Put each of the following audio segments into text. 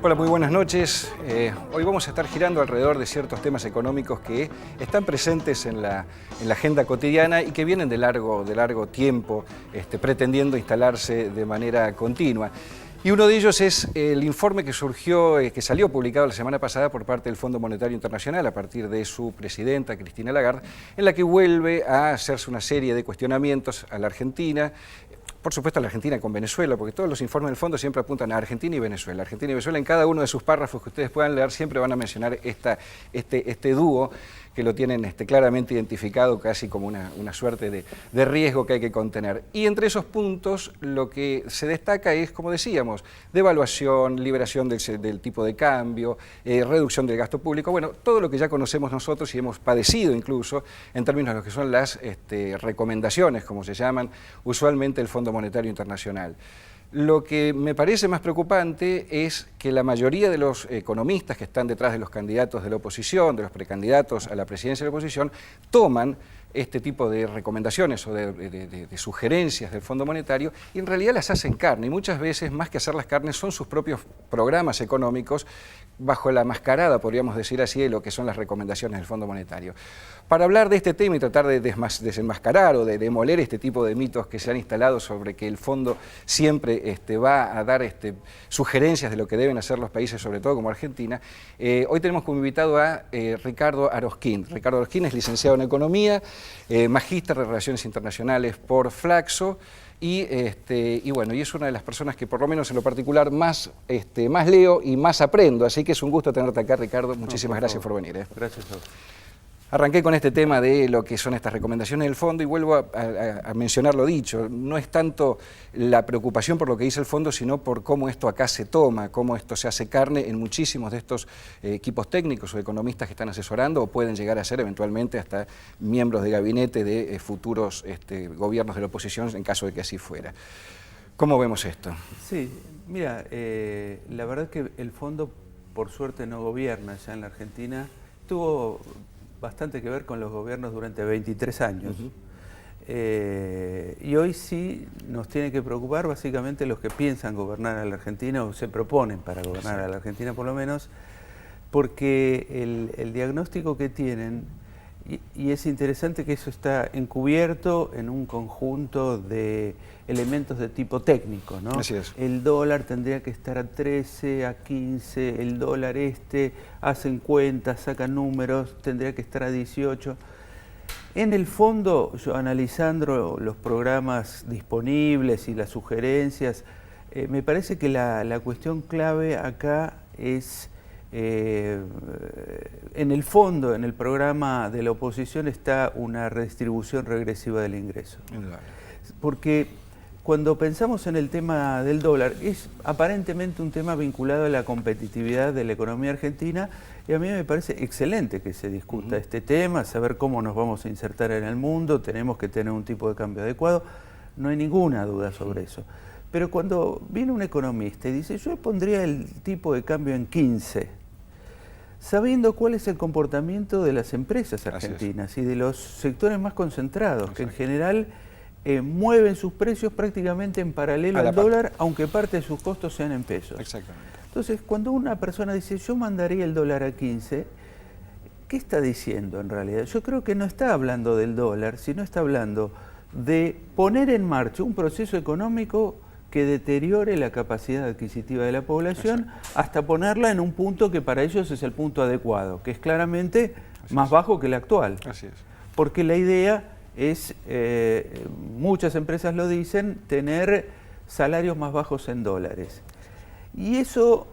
Hola, muy buenas noches. Hoy vamos a estar girando alrededor de ciertos temas económicos que están presentes en la agenda cotidiana y que vienen de largo tiempo pretendiendo instalarse de manera continua. Y uno de ellos es el informe que surgió, que salió publicado la semana pasada por parte del Fondo Monetario Internacional a partir de su presidenta, Christine Lagarde, en la que vuelve a hacerse una serie de cuestionamientos a la Argentina. Por supuesto a la Argentina con Venezuela, porque todos los informes del fondo siempre apuntan a Argentina y Venezuela. Argentina y Venezuela, en cada uno de sus párrafos que ustedes puedan leer, siempre van a mencionar este dúo que lo tienen claramente identificado casi como una suerte de riesgo que hay que contener. Y entre esos puntos lo que se destaca es, como decíamos, devaluación, liberación del tipo de cambio, reducción del gasto público, bueno, todo lo que ya conocemos nosotros y hemos padecido incluso en términos de lo que son las recomendaciones, como se llaman usualmente el Fondo Monetario Internacional. Lo que me parece más preocupante es que la mayoría de los economistas que están detrás de los candidatos de la oposición, de los precandidatos a la presidencia de la oposición, toman este tipo de recomendaciones o de sugerencias del Fondo Monetario y en realidad las hacen carne. Y muchas veces, más que hacerlas carne, son sus propios programas económicos bajo la mascarada, podríamos decir así, de lo que son las recomendaciones del Fondo Monetario. Para hablar de este tema y tratar de desenmascarar o de demoler este tipo de mitos que se han instalado sobre que el Fondo siempre va a dar sugerencias de lo que deben hacer los países, sobre todo como Argentina, hoy tenemos como invitado a Ricardo Arosquín. Ricardo Arosquín es licenciado en Economía, magíster de Relaciones Internacionales por Flaxo, y bueno, y es una de las personas que por lo menos en lo particular más leo y más aprendo, así que es un gusto tenerte acá, Ricardo. Muchísimas gracias por venir. Gracias a vos. Arranqué con este tema de lo que son estas recomendaciones del Fondo y vuelvo a mencionar lo dicho. No es tanto la preocupación por lo que dice el Fondo, sino por cómo esto acá se toma, cómo esto se hace carne en muchísimos de estos equipos técnicos o economistas que están asesorando o pueden llegar a ser eventualmente hasta miembros de gabinete de futuros gobiernos de la oposición en caso de que así fuera. ¿Cómo vemos esto? Sí, mira, la verdad es que el Fondo por suerte no gobierna ya en la Argentina. Tuvo bastante que ver con los gobiernos durante 23 años. Y hoy sí nos tiene que preocupar básicamente los que piensan gobernar a la Argentina o se proponen para gobernar a la Argentina por lo menos, porque el diagnóstico que tienen, y es interesante que eso está encubierto en un conjunto de elementos de tipo técnico, ¿no? Así es. El dólar tendría que estar a 13, a 15, el dólar hacen cuentas, sacan números, tendría que estar a 18. En el fondo, yo analizando los programas disponibles y las sugerencias, me parece que la cuestión clave acá es, en el fondo, en el programa de la oposición está una redistribución regresiva del ingreso. Porque cuando pensamos en el tema del dólar, es aparentemente un tema vinculado a la competitividad de la economía argentina y a mí me parece excelente que se discuta este tema, saber cómo nos vamos a insertar en el mundo, tenemos que tener un tipo de cambio adecuado, no hay ninguna duda sobre eso. Pero cuando viene un economista y dice, yo pondría el tipo de cambio en 15, sabiendo cuál es el comportamiento de las empresas argentinas y de los sectores más concentrados, que en general mueven sus precios prácticamente en paralelo al dólar, aunque parte de sus costos sean en pesos. Exactamente. Entonces, cuando una persona dice, yo mandaría el dólar a 15, ¿qué está diciendo en realidad? Yo creo que no está hablando del dólar, sino está hablando de poner en marcha un proceso económico que deteriore la capacidad adquisitiva de la población hasta ponerla en un punto que para ellos es el punto adecuado, que es claramente más bajo que el actual. Así es. Porque la idea es, muchas empresas lo dicen, tener salarios más bajos en dólares. Y eso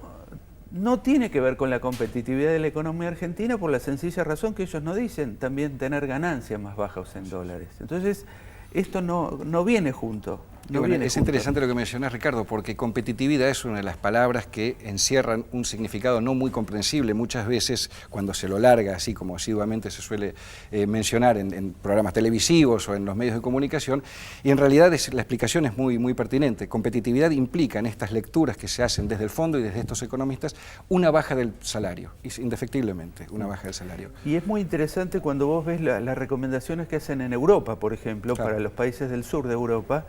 no tiene que ver con la competitividad de la economía argentina por la sencilla razón que ellos no dicen también tener ganancias más bajas en dólares. Entonces, esto no viene junto. Es interesante lo que mencionás, Ricardo, porque competitividad es una de las palabras que encierran un significado no muy comprensible muchas veces cuando se lo larga, así como asiduamente se suele mencionar en programas televisivos o en los medios de comunicación, y en realidad la explicación es muy pertinente. Competitividad implica en estas lecturas que se hacen desde el fondo y desde estos economistas una baja del salario, indefectiblemente una baja del salario. Y es muy interesante cuando vos ves las recomendaciones que hacen en Europa, por ejemplo, para los países del sur de Europa.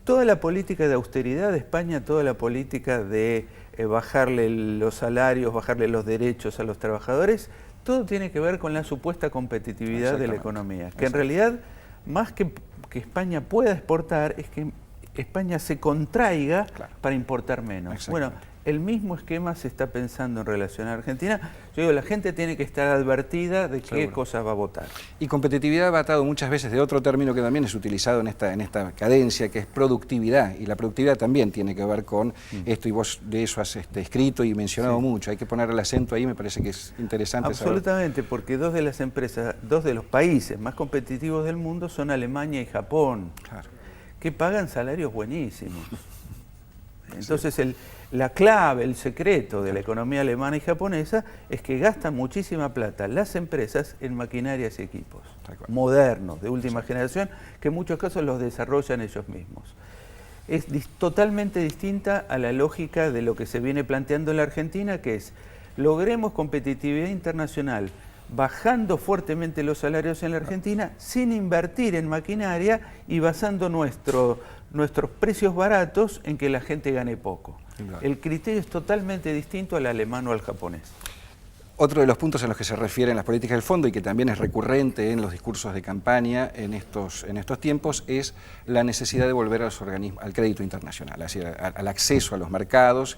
Toda la política de austeridad de España, toda la política de bajarle los salarios, bajarle los derechos a los trabajadores, todo tiene que ver con la supuesta competitividad de la economía. Que en realidad, más que España pueda exportar, es que España se contraiga para importar menos. Bueno, el mismo esquema se está pensando en relación a Argentina. Yo digo, la gente tiene que estar advertida de qué cosas va a votar. Y competitividad va atado muchas veces de otro término que también es utilizado en esta cadencia, que es productividad. Y la productividad también tiene que ver con esto, y vos de eso has escrito y mencionado mucho. Hay que poner el acento ahí, me parece que es interesante Absolutamente, saber. porque dos de los países más competitivos del mundo son Alemania y Japón, que pagan salarios buenísimos. Entonces la clave, el secreto de la economía alemana y japonesa es que gastan muchísima plata las empresas en maquinarias y equipos modernos, de última generación, que en muchos casos los desarrollan ellos mismos. Es totalmente distinta a la lógica de lo que se viene planteando en la Argentina, que es logremos competitividad internacional bajando fuertemente los salarios en la Argentina sin invertir en maquinaria y basando nuestros precios baratos en que la gente gane poco. El criterio es totalmente distinto al alemán o al japonés. Otro de los puntos en los que se refieren las políticas del fondo y que también es recurrente en los discursos de campaña en estos tiempos es la necesidad de volver a los organismos, al crédito internacional, es decir, al acceso a los mercados.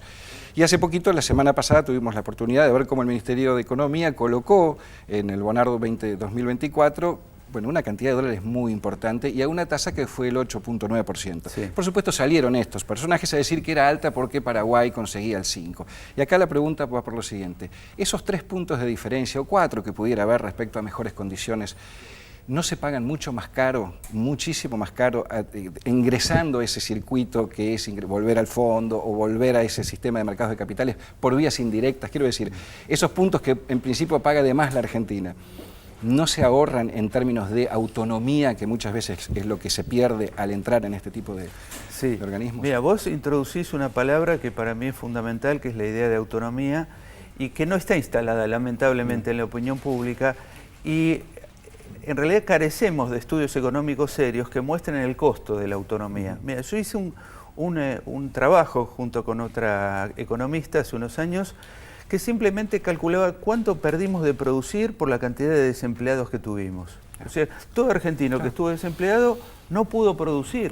Y hace poquito, la semana pasada, tuvimos la oportunidad de ver cómo el Ministerio de Economía colocó en el Bonardo 2024 una cantidad de dólares muy importante y a una tasa que fue el 8.9%. Por supuesto salieron estos personajes a decir que era alta porque Paraguay conseguía el 5%. Y acá la pregunta va por lo siguiente: esos 3 puntos de diferencia, o 4 que pudiera haber respecto a mejores condiciones, ¿no se pagan mucho más caro, muchísimo más caro, ingresando a ese circuito que es volver al fondo o volver a ese sistema de mercados de capitales por vías indirectas? Quiero decir, esos puntos que en principio paga de más la Argentina, ¿no se ahorran en términos de autonomía, que muchas veces es lo que se pierde al entrar en este tipo de organismos? Mira, vos introducís una palabra que para mí es fundamental, que es la idea de autonomía, y que no está instalada lamentablemente en la opinión pública, y en realidad carecemos de estudios económicos serios que muestren el costo de la autonomía. Mira, yo hice un trabajo junto con otra economista hace unos años que simplemente calculaba cuánto perdimos de producir por la cantidad de desempleados que tuvimos. O sea, todo argentino que estuvo desempleado no pudo producir,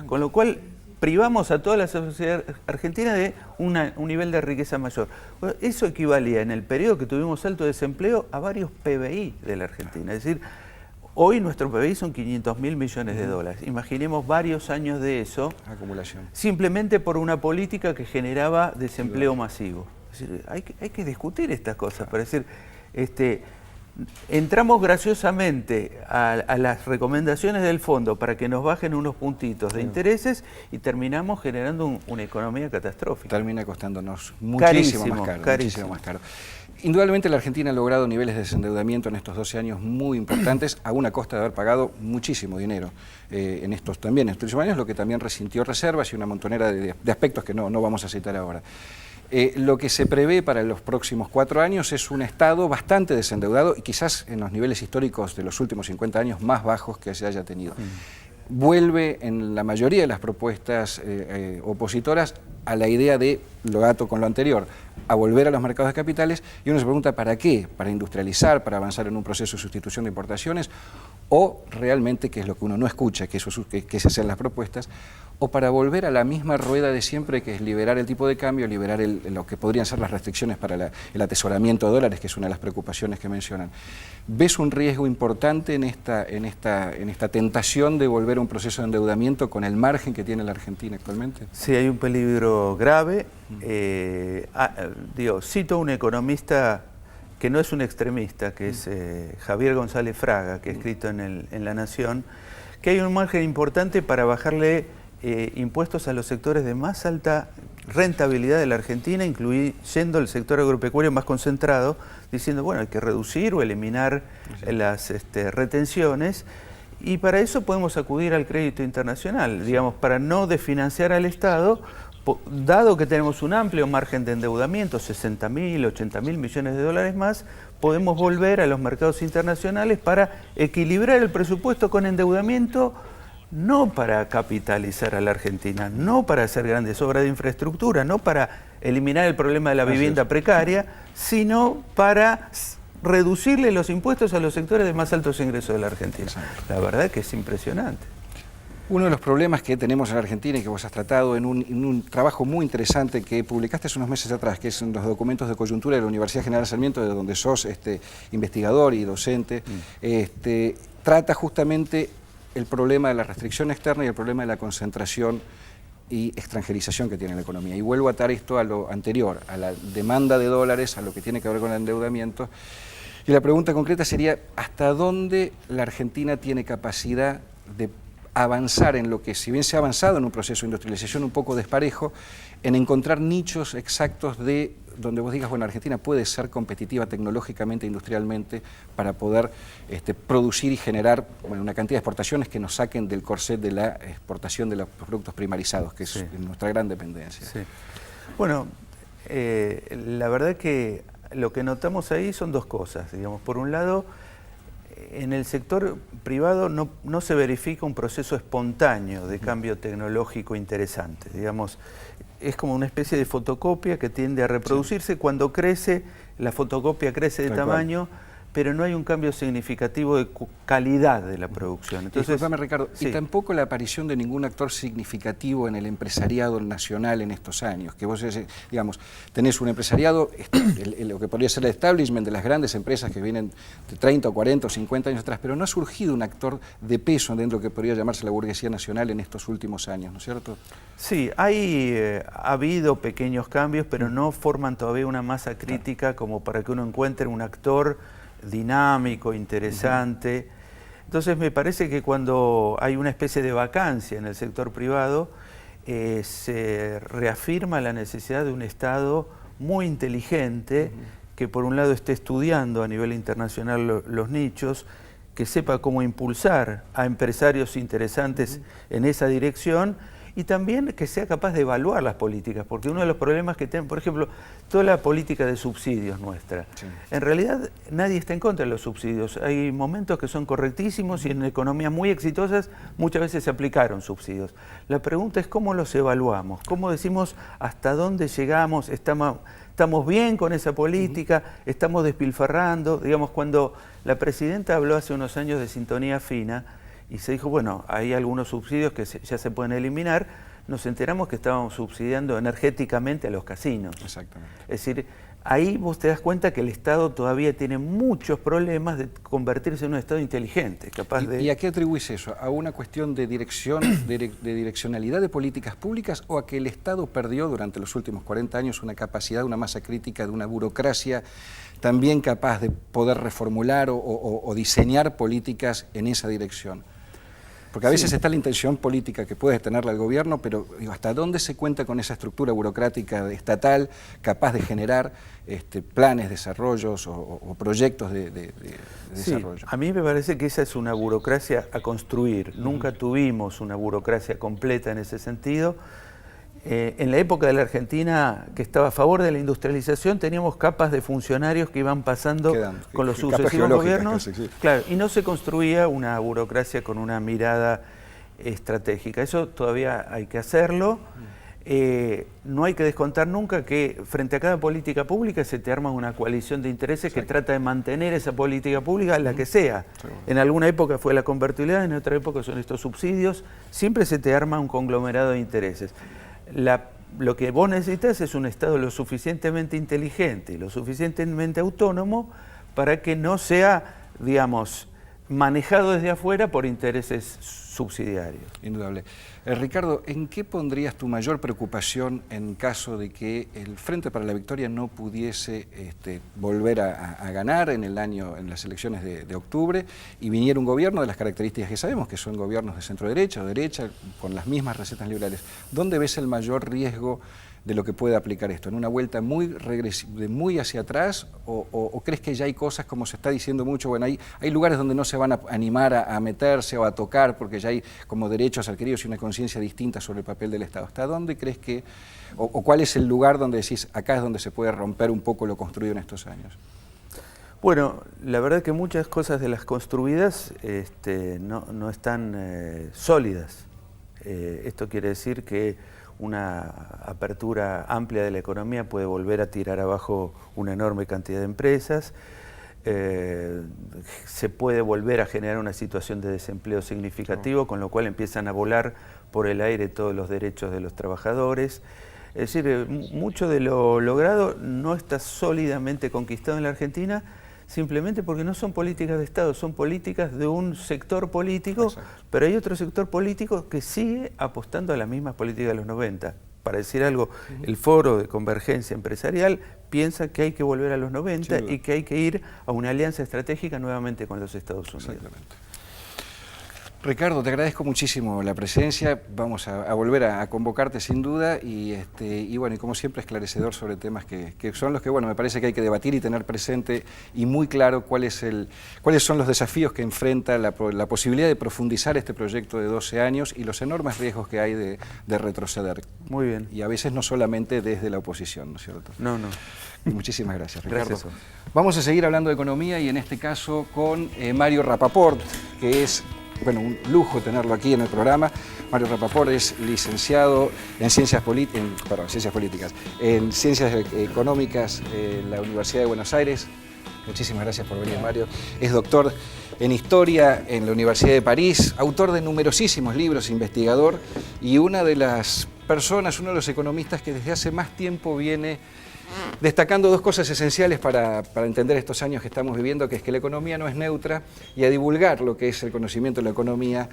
con lo cual privamos a toda la sociedad argentina de un nivel de riqueza mayor. Bueno, eso equivalía en el periodo que tuvimos alto desempleo a varios PBI de la Argentina. Es decir, hoy nuestro PBI son 500.000 millones de dólares. Imaginemos varios años de eso, acumulación, simplemente por una política que generaba desempleo masivo. Es decir, hay que discutir estas cosas, para decir, entramos graciosamente a las recomendaciones del fondo para que nos bajen unos puntitos de intereses y terminamos generando una economía catastrófica. Termina costándonos muchísimo más caro. Indudablemente la Argentina ha logrado niveles de desendeudamiento en estos 12 años muy importantes, a una costa de haber pagado muchísimo dinero en estos últimos años, lo que también resintió reservas y una montonera de aspectos que no vamos a citar ahora. Lo que se prevé para los próximos 4 años es un Estado bastante desendeudado y quizás en los niveles históricos de los últimos 50 años más bajos que se haya tenido. Vuelve en la mayoría de las propuestas opositoras a la idea de, lo ato con lo anterior, a volver a los mercados de capitales, y uno se pregunta ¿para qué? ¿Para industrializar, para avanzar en un proceso de sustitución de importaciones? ¿O realmente, que es lo que uno no escucha, que esas sean las propuestas, o para volver a la misma rueda de siempre, que es liberar el tipo de cambio, liberar lo que podrían ser las restricciones para el atesoramiento de dólares, que es una de las preocupaciones que mencionan? ¿Ves un riesgo importante en esta tentación de volver a un proceso de endeudamiento con el margen que tiene la Argentina actualmente? Sí, hay un peligro grave. Cito a un economista que no es un extremista, que es Javier González Fraga, que ha escrito en La Nación, que hay un margen importante para bajarle impuestos a los sectores de más alta rentabilidad de la Argentina, incluyendo el sector agropecuario más concentrado, diciendo, bueno, hay que reducir o eliminar las retenciones, y para eso podemos acudir al crédito internacional, digamos, para no desfinanciar al Estado, dado que tenemos un amplio margen de endeudamiento, 60.000, 80.000 millones de dólares más, podemos volver a los mercados internacionales para equilibrar el presupuesto con endeudamiento no para capitalizar a la Argentina, no para hacer grandes obras de infraestructura, no para eliminar el problema de la vivienda precaria, sino para reducirle los impuestos a los sectores de más altos ingresos de la Argentina. La verdad que es impresionante. Uno de los problemas que tenemos en la Argentina y que vos has tratado en un trabajo muy interesante que publicaste hace unos meses atrás, que es en los documentos de coyuntura de la Universidad General Sarmiento, de donde sos investigador y docente, trata justamente el problema de la restricción externa y el problema de la concentración y extranjerización que tiene la economía. Y vuelvo a atar esto a lo anterior, a la demanda de dólares, a lo que tiene que ver con el endeudamiento. Y la pregunta concreta sería, ¿hasta dónde la Argentina tiene capacidad de avanzar en lo que, si bien se ha avanzado en un proceso de industrialización un poco desparejo, en encontrar nichos exactos de donde vos digas, bueno, Argentina puede ser competitiva tecnológicamente e industrialmente para poder producir y generar una cantidad de exportaciones que nos saquen del corset de la exportación de los productos primarizados, que es nuestra gran dependencia? Sí. Bueno, la verdad que lo que notamos ahí son dos cosas, digamos. Por un lado, en el sector privado no se verifica un proceso espontáneo de cambio tecnológico interesante. Digamos, es como una especie de fotocopia que tiende a reproducirse. Cuando crece, la fotocopia crece de tamaño, pero no hay un cambio significativo de calidad de la producción. Entonces, disculpame, Ricardo, y tampoco la aparición de ningún actor significativo en el empresariado nacional en estos años, que vos, digamos, tenés un empresariado, lo que podría ser el establishment de las grandes empresas que vienen de 30 o 40 o 50 años atrás, pero no ha surgido un actor de peso dentro de lo que podría llamarse la burguesía nacional en estos últimos años, ¿no es cierto? Sí, ha habido pequeños cambios, pero no forman todavía una masa crítica como para que uno encuentre un actor dinámico, interesante. Entonces me parece que cuando hay una especie de vacancia en el sector privado, se reafirma la necesidad de un Estado muy inteligente, que por un lado esté estudiando a nivel internacional los nichos, que sepa cómo impulsar a empresarios interesantes en esa dirección, y también que sea capaz de evaluar las políticas, porque uno de los problemas que tenemos, por ejemplo, toda la política de subsidios nuestra, en realidad nadie está en contra de los subsidios. Hay momentos que son correctísimos y en economías muy exitosas muchas veces se aplicaron subsidios. La pregunta es cómo los evaluamos, cómo decimos hasta dónde llegamos, estamos bien con esa política, estamos despilfarrando. Digamos, cuando la presidenta habló hace unos años de sintonía fina, y se dijo, bueno, hay algunos subsidios que ya se pueden eliminar, nos enteramos que estábamos subsidiando energéticamente a los casinos. Exactamente. Es decir, ahí vos te das cuenta que el Estado todavía tiene muchos problemas de convertirse en un Estado inteligente, capaz de... ¿Y a qué atribuís eso? ¿A una cuestión de dirección, de direccionalidad de políticas públicas, o a que el Estado perdió durante los últimos 40 años una capacidad, una masa crítica de una burocracia también capaz de poder reformular o diseñar políticas en esa dirección? Porque a veces está la intención política que puede tenerla el gobierno, pero digo, ¿hasta dónde se cuenta con esa estructura burocrática estatal capaz de generar planes, desarrollos o proyectos de desarrollo? A mí me parece que esa es una burocracia a construir. Nunca tuvimos una burocracia completa en ese sentido. En la época de la Argentina, que estaba a favor de la industrialización, teníamos capas de funcionarios que iban pasando con los sucesivos gobiernos, claro, y no se construía una burocracia con una mirada estratégica. Eso todavía hay que hacerlo. No hay que descontar nunca que frente a cada política pública se te arma una coalición de intereses que trata de mantener esa política pública, la que sea. En alguna época fue la convertibilidad, en otra época son estos subsidios. Siempre se te arma un conglomerado de intereses. Lo que vos necesitas es un Estado lo suficientemente inteligente y lo suficientemente autónomo para que no sea, digamos, manejado desde afuera por intereses subsidiarios. Indudable. Ricardo, ¿en qué pondrías tu mayor preocupación en caso de que el Frente para la Victoria no pudiese volver a ganar en las elecciones de octubre y viniera un gobierno de las características que sabemos, que son gobiernos de centro-derecha o derecha, con las mismas recetas liberales? ¿Dónde ves el mayor riesgo de lo que puede aplicar esto? ¿En una vuelta muy hacia atrás o crees que ya hay cosas, como se está diciendo mucho, bueno, hay lugares donde no se van a animar a meterse o a tocar porque ya hay como derechos adquiridos y una conciencia distinta sobre el papel del Estado? ¿Hasta dónde crees que, o cuál es el lugar donde decís, acá es donde se puede romper un poco lo construido en estos años? Bueno, la verdad que muchas cosas de las construidas no están sólidas. Esto quiere decir que una apertura amplia de la economía puede volver a tirar abajo una enorme cantidad de empresas. Se puede volver a generar una situación de desempleo significativo, con lo cual empiezan a volar por el aire todos los derechos de los trabajadores. Es decir, mucho de lo logrado no está sólidamente conquistado en la Argentina, simplemente porque no son políticas de Estado, son políticas de un sector político. Exacto. Pero hay otro sector político que sigue apostando a las mismas políticas de los 90. Para decir algo, el Foro de Convergencia Empresarial piensa que hay que volver a los 90 y que hay que ir a una alianza estratégica nuevamente con los Estados Unidos. Exactamente. Ricardo, te agradezco muchísimo la presencia, vamos a volver a convocarte sin duda y bueno, y como siempre esclarecedor sobre temas que son los que, bueno, me parece que hay que debatir y tener presente y muy claro cuáles son los desafíos que enfrenta la posibilidad de profundizar este proyecto de 12 años y los enormes riesgos que hay de retroceder. Muy bien. Y a veces no solamente desde la oposición, ¿no es cierto? No. Muchísimas gracias, Ricardo. Gracias. Vamos a seguir hablando de economía y en este caso con Mario Rapaport, que es... Bueno, un lujo tenerlo aquí en el programa. Mario Rapaport es licenciado en Ciencias Políticas, en Ciencias Económicas en la Universidad de Buenos Aires. Muchísimas gracias por venir, Mario. Es doctor en Historia en la Universidad de París, autor de numerosísimos libros, investigador y una de las personas, uno de los economistas que desde hace más tiempo viene destacando dos cosas esenciales para entender estos años que estamos viviendo, que es que la economía no es neutra y a divulgar lo que es el conocimiento de la economía,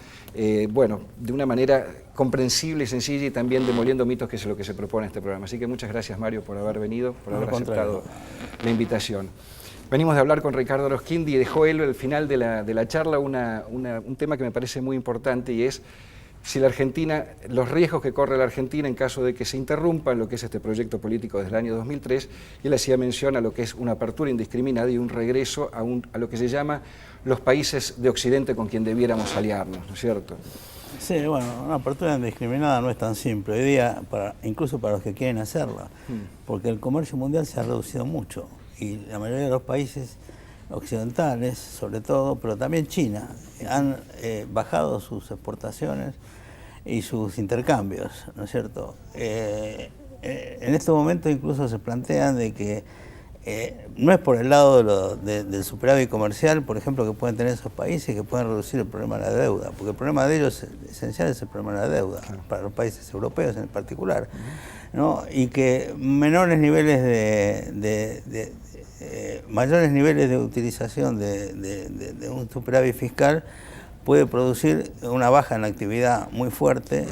bueno, de una manera comprensible y sencilla y también demoliendo mitos, que es lo que se propone en este programa. Así que muchas gracias, Mario, por haber venido, por haber aceptado la invitación. Venimos de hablar con Ricardo Rosquindi y dejó él al final de la charla un tema que me parece muy importante y es si la Argentina, los riesgos que corre la Argentina en caso de que se interrumpa lo que es este proyecto político desde el año 2003, y él hacía mención a lo que es una apertura indiscriminada y un regreso a lo que se llama los países de Occidente con quien debiéramos aliarnos, ¿no es cierto? Sí, bueno, una apertura indiscriminada no es tan simple hoy día, incluso para los que quieren hacerla, porque el comercio mundial se ha reducido mucho y la mayoría de los países occidentales, sobre todo, pero también China, han bajado sus exportaciones y sus intercambios, ¿no es cierto? En este momento incluso se plantean de que no es por el lado del superávit comercial, por ejemplo, que pueden tener esos países que pueden reducir el problema de la deuda, porque el problema de ellos esencial es el problema de la deuda, para los países europeos en particular, ¿no? Y que menores niveles mayores niveles de utilización de un superávit fiscal puede producir una baja en la actividad muy fuerte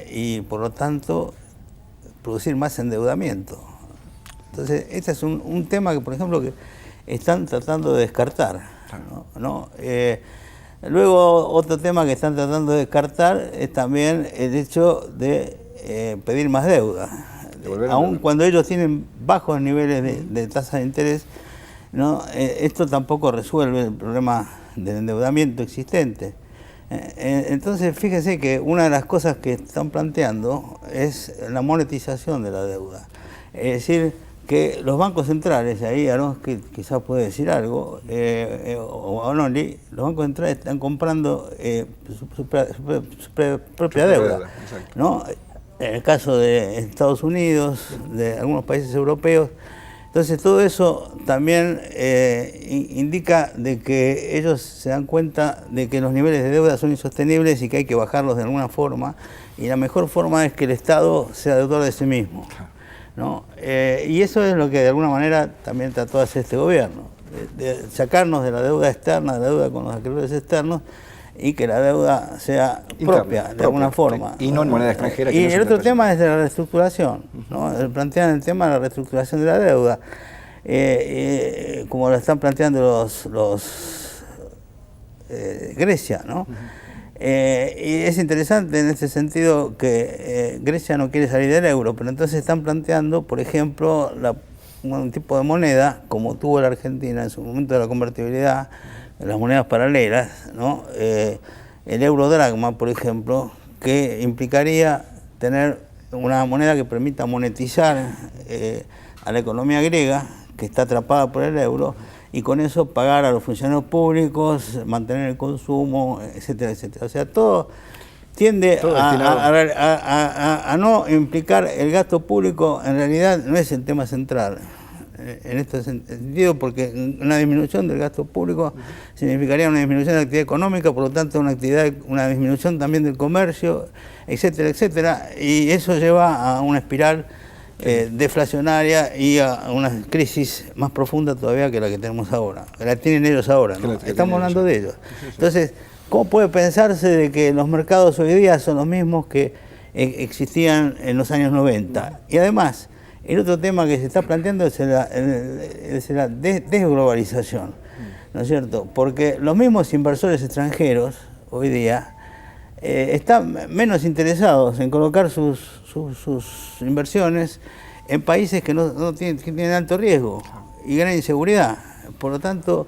y por lo tanto producir más endeudamiento. Entonces este es un tema que, por ejemplo, que están tratando de descartar, ¿no? Luego otro tema que están tratando de descartar es también el hecho de pedir más deuda. Aun cuando ellos tienen bajos niveles de tasa de interés, ¿no? Esto tampoco resuelve el problema del endeudamiento existente. Entonces, fíjense que una de las cosas que están planteando es la monetización de la deuda. Es decir, que los bancos centrales, ahí Aronski quizás puede decir algo, o Onoli, los bancos centrales están comprando su propia deuda, ¿no? En el caso de Estados Unidos, de algunos países europeos. Entonces todo eso también indica de que ellos se dan cuenta de que los niveles de deuda son insostenibles y que hay que bajarlos de alguna forma, y la mejor forma es que el Estado sea deudor de sí mismo, ¿no? Y eso es lo que de alguna manera también trató de hacer este gobierno, de sacarnos de la deuda externa, de la deuda con los acreedores externos, y que la deuda sea propia, de alguna forma. Y no en moneda extranjera. Y el otro tema es de la reestructuración, ¿no? Plantean el tema de la reestructuración de la deuda, como lo están planteando Grecia, ¿no? Y es interesante en este sentido que Grecia no quiere salir del euro, pero entonces están planteando, por ejemplo, un tipo de moneda, como tuvo la Argentina en su momento de la convertibilidad, las monedas paralelas, ¿no? El eurodragma, por ejemplo, que implicaría tener una moneda que permita monetizar a la economía griega, que está atrapada por el euro, y con eso pagar a los funcionarios públicos, mantener el consumo, etcétera, etcétera. O sea, todo tiende a no implicar el gasto público. En realidad no es el tema central en este sentido, porque una disminución del gasto público significaría una disminución de la actividad económica, por lo tanto una disminución también del comercio, etcétera, etcétera, y eso lleva a una espiral deflacionaria y a una crisis más profunda todavía que la que tenemos ahora, que la tienen ellos ahora, ¿no? Estamos hablando de ellos. Entonces, ¿cómo puede pensarse de que los mercados hoy día son los mismos que existían en los años 90? Y además, el otro tema que se está planteando es la desglobalización, ¿no es cierto? Porque los mismos inversores extranjeros hoy día están menos interesados en colocar sus inversiones en países que tienen alto riesgo y gran inseguridad. Por lo tanto,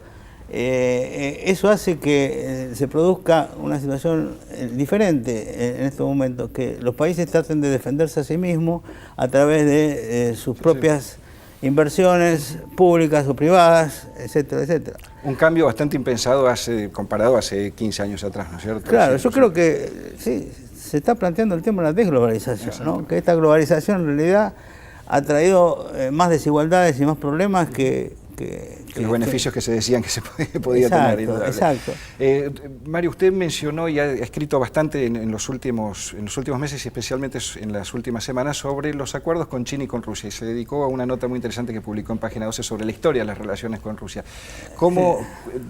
eso hace que se produzca una situación diferente en estos momentos, que los países traten de defenderse a sí mismos a través de sus propias inversiones públicas o privadas, etcétera, etcétera. Un cambio bastante impensado comparado hace 15 años atrás, ¿no es cierto? Claro, yo creo que sí, se está planteando el tema de la desglobalización, ¿no? Que esta globalización en realidad ha traído más desigualdades y más problemas que los beneficios que se decían que se podía tener. Exacto. Mario, usted mencionó y ha escrito bastante en los últimos meses y especialmente en las últimas semanas sobre los acuerdos con China y con Rusia, y se dedicó a una nota muy interesante que publicó en Página 12 sobre la historia de las relaciones con Rusia.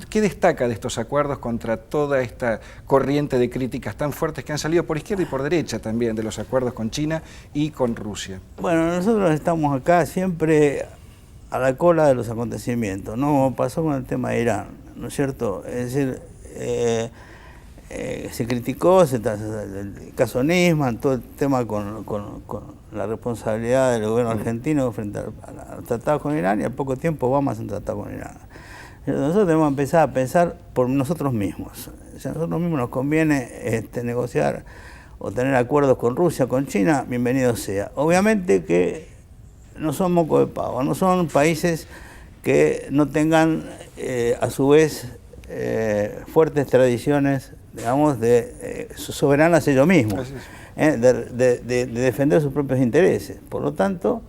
¿Qué destaca de estos acuerdos contra toda esta corriente de críticas tan fuertes que han salido por izquierda y por derecha también de los acuerdos con China y con Rusia? Bueno, nosotros estamos acá siempre a la cola de los acontecimientos, ¿no? Pasó con el tema de Irán, ¿no es cierto? Es decir, se criticó el caso Nisman, todo el tema con la responsabilidad del gobierno argentino frente a los tratados con Irán, y al poco tiempo Obama hace un tratado con Irán. Nosotros tenemos que empezar a pensar por nosotros mismos. O sea, a nosotros mismos nos conviene negociar o tener acuerdos con Rusia, con China, bienvenido sea. Obviamente que no son moco de pavo, no son países que no tengan a su vez fuertes tradiciones, digamos, soberanas ellos mismos, de defender sus propios intereses. Por lo tanto,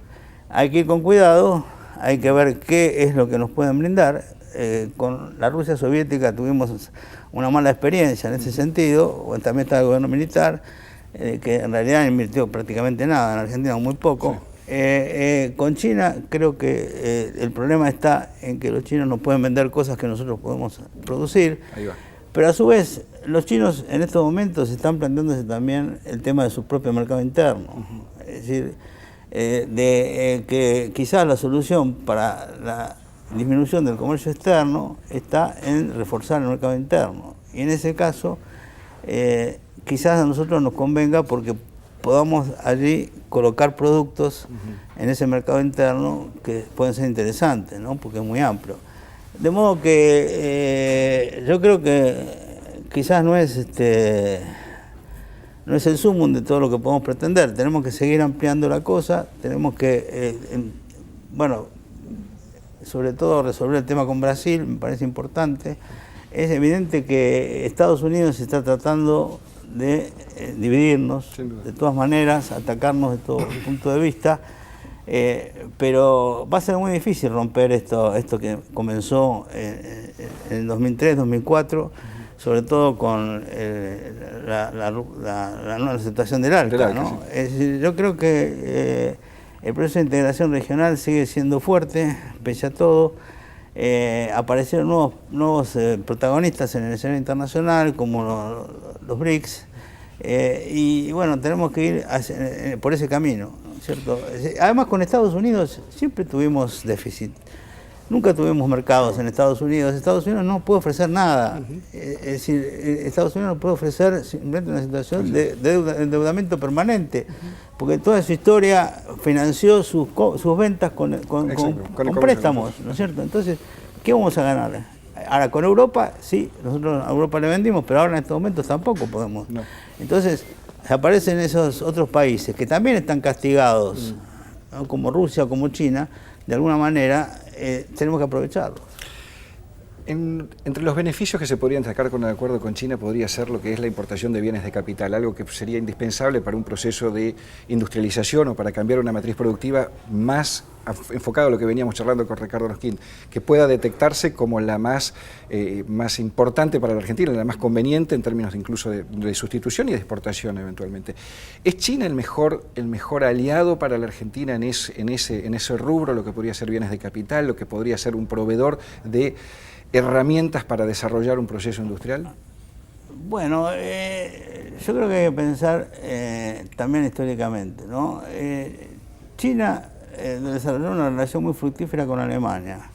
hay que ir con cuidado, hay que ver qué es lo que nos pueden brindar. Con la Rusia soviética tuvimos una mala experiencia en ese sentido, también está el gobierno militar, que en realidad invirtió prácticamente nada, en Argentina muy poco. Con China creo que el problema está en que los chinos no pueden vender cosas que nosotros podemos producir. Ahí va. Pero a su vez, los chinos en estos momentos están planteándose también el tema de su propio mercado interno. Es decir, que quizás la solución para la disminución del comercio externo está en reforzar el mercado interno. Y en ese caso, quizás a nosotros nos convenga porque podamos allí colocar productos en ese mercado interno que pueden ser interesantes, ¿no? Porque es muy amplio. De modo que yo creo que quizás no es el sumum de todo lo que podemos pretender. Tenemos que seguir ampliando la cosa, tenemos que, bueno, sobre todo resolver el tema con Brasil, me parece importante. Es evidente que Estados Unidos está tratando de dividirnos, de todas maneras, atacarnos de todo punto de vista, pero va a ser muy difícil romper esto que comenzó en el 2003, 2004, sobre todo con la nueva situación del ALCA, ¿no? Sí. Es decir, yo creo que el proceso de integración regional sigue siendo fuerte, pese a todo. Aparecieron nuevos protagonistas en el escenario internacional, como los BRICS, y bueno, tenemos que ir por ese camino, ¿cierto? Además, con Estados Unidos siempre tuvimos déficit. Nunca tuvimos mercados en Estados Unidos. Estados Unidos no puede ofrecer nada. Es decir, Estados Unidos no puede ofrecer simplemente una situación de endeudamiento permanente, porque toda su historia financió sus ventas con préstamos, ¿no es cierto? Entonces, ¿qué vamos a ganar? Ahora, con Europa, sí, nosotros a Europa le vendimos, pero ahora en estos momentos tampoco podemos. No. Entonces, aparecen esos otros países que también están castigados, ¿no? Como Rusia, como China, de alguna manera tenemos que aprovecharlo. Entre los beneficios que se podrían sacar con el acuerdo con China podría ser lo que es la importación de bienes de capital, algo que sería indispensable para un proceso de industrialización o para cambiar una matriz productiva más enfocado a lo que veníamos charlando con Ricardo Nosquín, que pueda detectarse como la más importante para la Argentina, la más conveniente en términos incluso de sustitución y de exportación eventualmente. ¿Es China el mejor aliado para la Argentina en ese rubro, lo que podría ser bienes de capital, lo que podría ser un proveedor de herramientas para desarrollar un proceso industrial? Bueno, yo creo que hay que pensar también históricamente, ¿no? China desarrolló una relación muy fructífera con Alemania,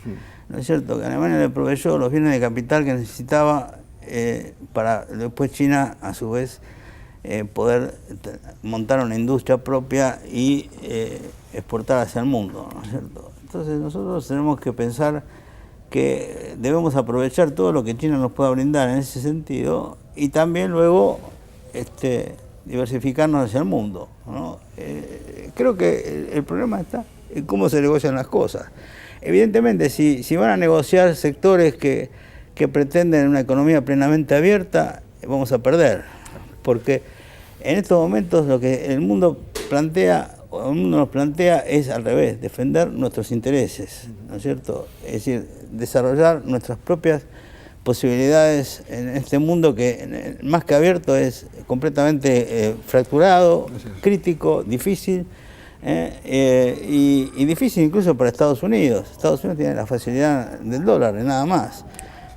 ¿no es cierto? Que Alemania le proveyó los bienes de capital que necesitaba para después China, a su vez, poder montar una industria propia y exportar hacia el mundo, ¿no es cierto? Entonces nosotros tenemos que pensar que debemos aprovechar todo lo que China nos pueda brindar en ese sentido y también luego diversificarnos hacia el mundo, ¿no? Creo que el problema está en cómo se negocian las cosas. Evidentemente, si van a negociar sectores que pretenden una economía plenamente abierta, vamos a perder, porque en estos momentos lo que el mundo nos plantea es al revés, defender nuestros intereses, ¿no es cierto? Es decir, desarrollar nuestras propias posibilidades en este mundo que más que abierto es completamente fracturado, crítico, difícil, y difícil incluso para Estados Unidos. Estados Unidos tiene la facilidad del dólar, nada más,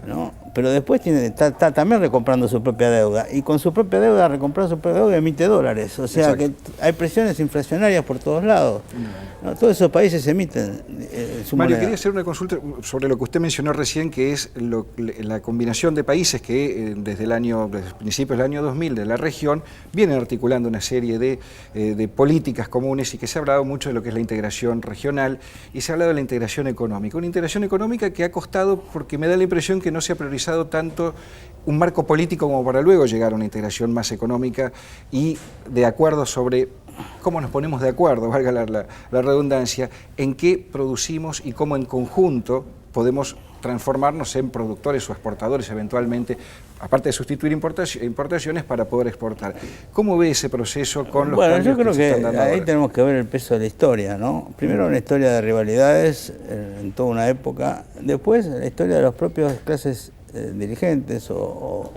¿no? Pero después está también recomprando su propia deuda, y con su propia deuda, recomprando su propia deuda, emite dólares. O sea que hay presiones inflacionarias por todos lados, ¿no? Todos esos países emiten su Mario, moneda. quería hacer una consulta sobre lo que usted mencionó recién, que es la combinación de países que desde principios del año 2000 de la región vienen articulando una serie de políticas comunes, y que se ha hablado mucho de lo que es la integración regional y se ha hablado de la integración económica. Una integración económica que ha costado, porque me da la impresión que no se ha priorizado tanto un marco político como para luego llegar a una integración más económica y de acuerdo sobre cómo nos ponemos de acuerdo, valga la redundancia, en qué producimos y cómo en conjunto podemos transformarnos en productores o exportadores eventualmente, aparte de sustituir importaciones para poder exportar. ¿Cómo ve ese proceso con los cambios yo creo que se están dando ahí ahora? tenemos que ver el peso de la historia, ¿no? Primero una historia de rivalidades en toda una época, después la historia de las propias clases dirigentes o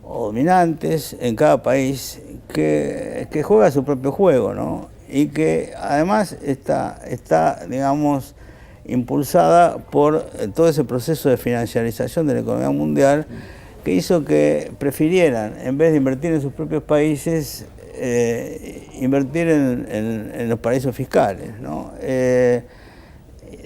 dominantes en cada país que juega su propio juego, ¿no? Y que además está digamos, impulsada por todo ese proceso de financiarización de la economía mundial que hizo que prefirieran, en vez de invertir en sus propios países, invertir en los paraísos fiscales, ¿no?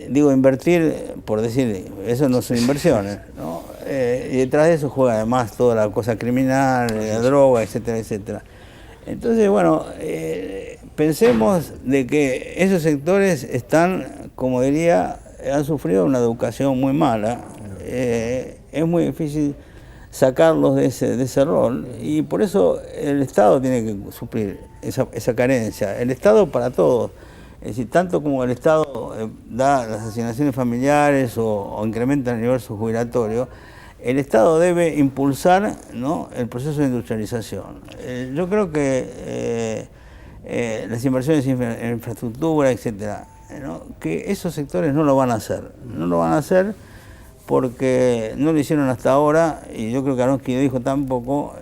Digo, invertir, por decir, eso no son inversiones, ¿no? Y detrás de eso juega además toda la cosa criminal, la droga, etcétera, etcétera. Entonces, bueno, pensemos de que esos sectores están, como diría, han sufrido una educación muy mala. Es muy difícil sacarlos de ese rol, y por eso el Estado tiene que suplir esa carencia. El Estado para todos. Es decir, tanto como el Estado da las asignaciones familiares o incrementa el universo jubilatorio, el Estado debe impulsar, ¿no?, el proceso de industrialización. Yo creo que las inversiones en infraestructura, etcétera, ¿no?, que esos sectores no lo van a hacer. No lo van a hacer porque no lo hicieron hasta ahora, y yo creo que Aronski lo dijo tampoco,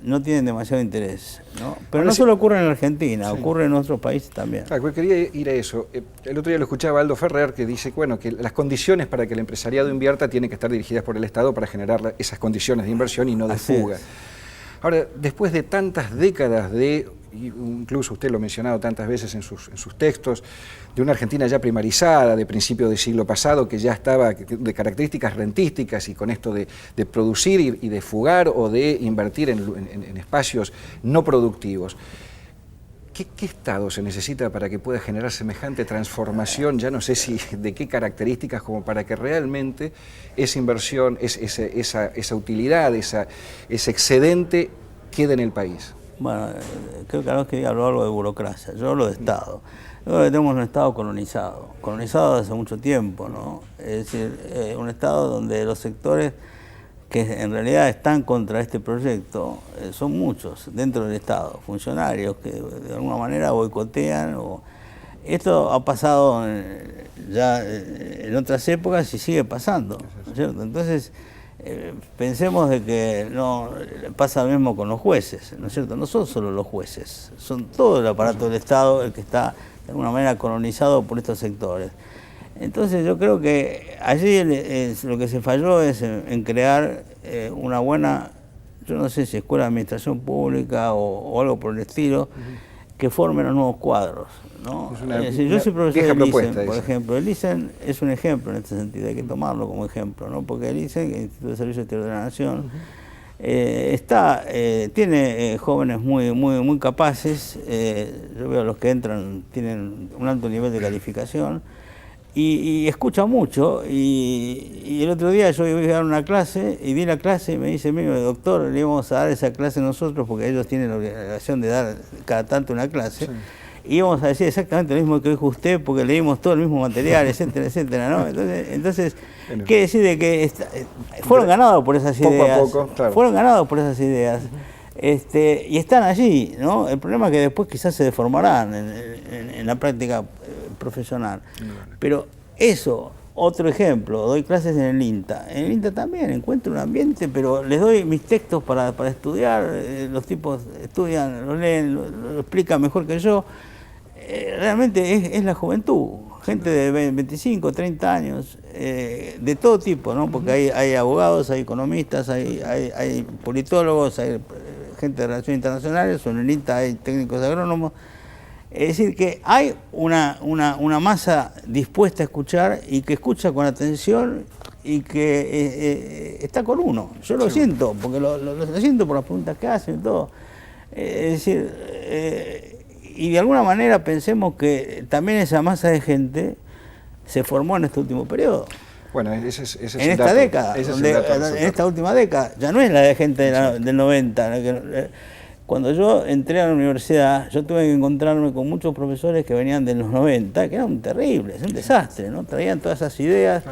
no tienen demasiado interés, ¿no? Pero ahora no solo ocurre en Argentina, sí, ocurre en otros países también. Claro, quería ir a eso. El otro día lo escuchaba Aldo Ferrer, que dice bueno, que las condiciones para que el empresariado invierta tienen que estar dirigidas por el Estado para generar esas condiciones de inversión y no de fuga. Ahora, después de tantas décadas incluso usted lo ha mencionado tantas veces en sus textos, de una Argentina ya primarizada, de principios del siglo pasado, que ya estaba de características rentísticas, y con esto de producir y de fugar o de invertir en espacios no productivos. ¿Qué Estado se necesita para que pueda generar semejante transformación? Ya no sé si de qué características, como para que realmente esa inversión, esa utilidad, ese excedente quede en el país. Bueno, creo que no quería hablar algo de burocracia, yo hablo de Estado. Nosotros tenemos un Estado colonizado hace mucho tiempo, ¿no? Es decir, un Estado donde los sectores que en realidad están contra este proyecto son muchos dentro del Estado, funcionarios que de alguna manera boicotean. Esto ha pasado ya en otras épocas y sigue pasando, ¿no es cierto? Entonces, pensemos de que no pasa lo mismo con los jueces, ¿no es cierto? No son solo los jueces, son todo el aparato del Estado el que está de alguna manera colonizado por estos sectores. Entonces yo creo que allí lo que se falló es en crear una buena, yo no sé si escuela de administración pública o algo por el estilo, que forme los nuevos cuadros, ¿no? Yo soy profesor del ISEN, por ejemplo. El ISEN es un ejemplo en este sentido, hay que tomarlo como ejemplo, ¿no? Porque el ISEN, el Instituto de Servicio Exterior de la Nación, tiene jóvenes muy capaces. Yo veo a los que entran, tienen un alto nivel de calificación y escucha mucho. Y el otro día yo iba a dar una clase y di la clase y me dice: mire, doctor, le íbamos a dar esa clase nosotros porque ellos tienen la obligación de dar cada tanto una clase. Sí. Y íbamos a decir exactamente lo mismo que dijo usted porque leímos todo el mismo material, etcétera, etcétera, ¿no? Entonces quiere decir de que fueron ganados por esas ideas. Poco a poco, claro. Fueron ganados por esas ideas. Y están allí, ¿no? El problema es que después quizás se deformarán en la práctica profesional. Pero eso, otro ejemplo, doy clases en el INTA. En el INTA también encuentro un ambiente, pero les doy mis textos para estudiar, los tipos estudian, lo leen, lo explican mejor que yo. Realmente es la juventud, gente de 25, 30 años, de todo tipo, ¿no? Porque hay abogados, hay economistas, hay politólogos, hay gente de relaciones internacionales, o en el INTA hay técnicos agrónomos. Es decir, que hay una masa dispuesta a escuchar y que escucha con atención y que está con uno. Yo lo siento, porque lo siento por las preguntas que hacen y todo. Es decir, y de alguna manera pensemos que también esa masa de gente se formó en este último periodo. Bueno, ese es en esta década, en esta última década. Ya no es la de gente del 90. Cuando yo entré a la universidad, yo tuve que encontrarme con muchos profesores que venían de los 90, que eran terribles, un desastre, ¿no? Traían todas esas ideas,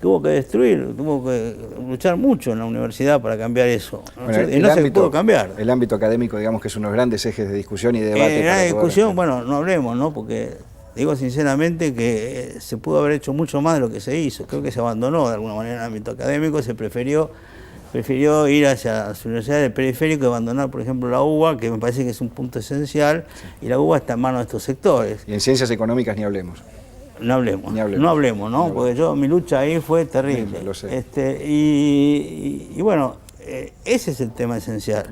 tuvo que destruir, tuvo que luchar mucho en la universidad para cambiar eso, ¿no? Bueno, y no se pudo cambiar. El ámbito académico, digamos que es uno de los grandes ejes de discusión y de debate. La discusión, bueno, no hablemos, ¿no? Porque digo sinceramente que se pudo haber hecho mucho más de lo que se hizo. Creo que se abandonó de alguna manera el ámbito académico, se prefirió ir hacia las universidades del periférico y abandonar, por ejemplo, la UBA, que me parece que es un punto esencial, y la UBA está en manos de estos sectores. Y en ciencias económicas ni hablemos. No hablemos, ¿no? Porque mi lucha ahí fue terrible. Sí, lo sé. Y bueno, ese es el tema esencial.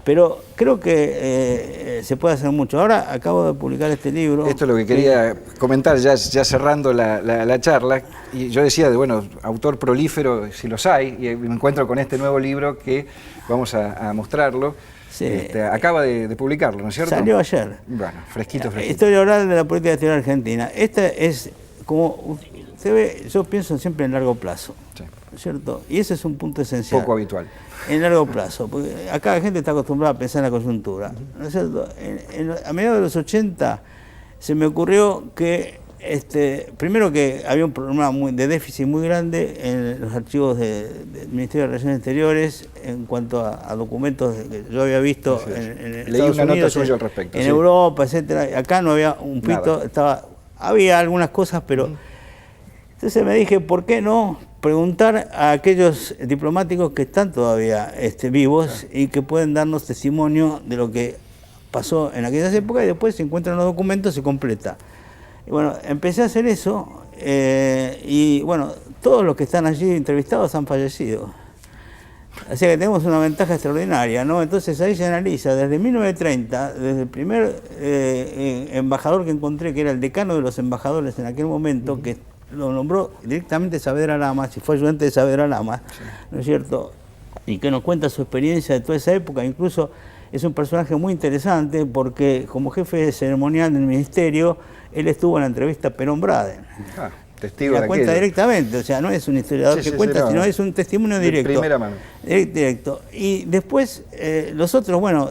Pero creo que se puede hacer mucho. Ahora acabo de publicar este libro. Esto es lo que quería comentar ya cerrando la charla. Y yo decía bueno, autor prolífero, si los hay, y me encuentro con este nuevo libro que vamos a mostrarlo. Sí. Acaba de publicarlo, ¿no es cierto? Salió ayer. Bueno, fresquito. Historia oral de la política exterior argentina. Esta es como se ve, yo pienso siempre en largo plazo, sí, ¿no es cierto? Y ese es un punto esencial. Poco habitual. En largo plazo, porque acá la gente está acostumbrada a pensar en la coyuntura, ¿no es cierto? A mediados de los 80 se me ocurrió que, primero que había un problema de déficit muy grande en los archivos del Ministerio de Relaciones Exteriores en cuanto a documentos que yo había visto en Estados una Unidos, nota suya al respecto. En Europa, etcétera. Acá no había un pito, había algunas cosas, pero entonces me dije, ¿por qué no preguntar a aquellos diplomáticos que están todavía vivos y que pueden darnos testimonio de lo que pasó en aquellas épocas, y después se encuentran los documentos, se completa? Y bueno, empecé a hacer eso y bueno, todos los que están allí entrevistados han fallecido. Así que tenemos una ventaja extraordinaria, ¿no? Entonces ahí se analiza desde 1930, desde el primer embajador que encontré, que era el decano de los embajadores en aquel momento, que lo nombró directamente Saavedra Lamas y fue ayudante de Saavedra Lamas, ¿no es cierto? Y que nos cuenta su experiencia de toda esa época. Incluso es un personaje muy interesante porque como jefe ceremonial del ministerio, él estuvo en la entrevista Perón Braden. testigo la de cuenta aquello. directamente, o sea, no es un historiador que cuenta, no, sino es un testimonio directo. De primera mano. Directo. Y después los otros, bueno,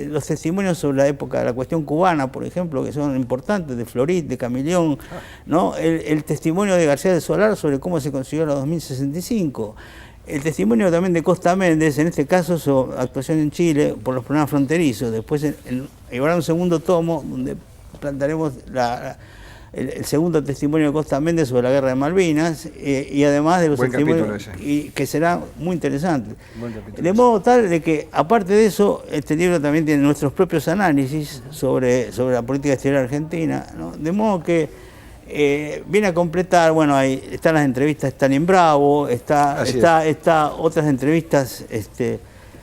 los testimonios sobre la época de la cuestión cubana, por ejemplo, que son importantes, de Florit, de Camilión, ¿no? El testimonio de García del Solar sobre cómo se consiguió la 2065. El testimonio también de Costa Méndez, en este caso su actuación en Chile por los problemas fronterizos. Después habrá un segundo tomo donde plantaremos el segundo testimonio de Costa Méndez sobre la guerra de Malvinas y además de los Buen testimonios que será muy interesante. De modo tal de que, aparte de eso, este libro también tiene nuestros propios análisis sobre la política exterior argentina, ¿no? De modo que viene a completar, bueno, ahí están las entrevistas de Stalin Bravo, está otras entrevistas